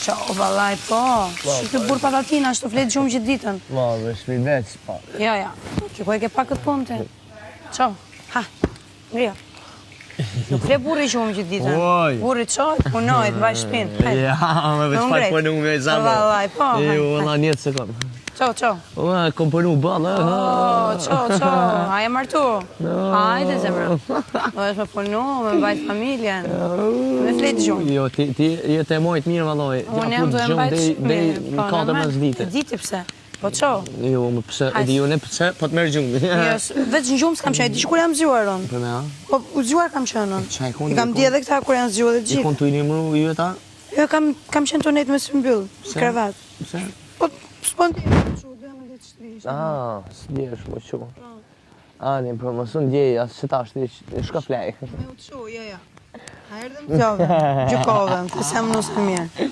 Qo, vallaj, po. Që burë patatina, është të fletë gjumë gjithë ditën. Ma, dhe shmidet që pa. Ja. Që ku e ke pak këtë punë të? Qo, ha, ngria. Nuk fle burri gjumë gjithë ditën. Burri qojt, punojt, vaj shpinë. Ja, me veç pak për në me zamë. Vallaj, po. Valla njetë se kom. Qo. Kom për në balë. Qo, haje martu. Hajde, zemra. Do është me punu, me bajt familjen. Me fletë gjumë. Jo, ti jetë e mojtë mirë, valloj. Unë jam të e mbajtë Dhe në 14 vite. Diti pse? Po qo? Jo, më pëse, e di unë pëse, po të merë gjumë. Veç në gjumë s'kam qenë, di që kur jam zgjuar unë. Për me a? Po, u zgjuar kam qenë unë. I kam di edhe këta kur janë zgjuar dhe I gjithë. kon të i nimru ju e ta? Jo, kam qenë të nejtë me së mbyllë, kravat. Pse? Po, s'pondi. S'djesh, po që. Ani, për më së ndjej, asë që ta është shka flej. Me u të shu, ja. A erdhëm të gjove, gjukovëm, të sem nusë të mirë.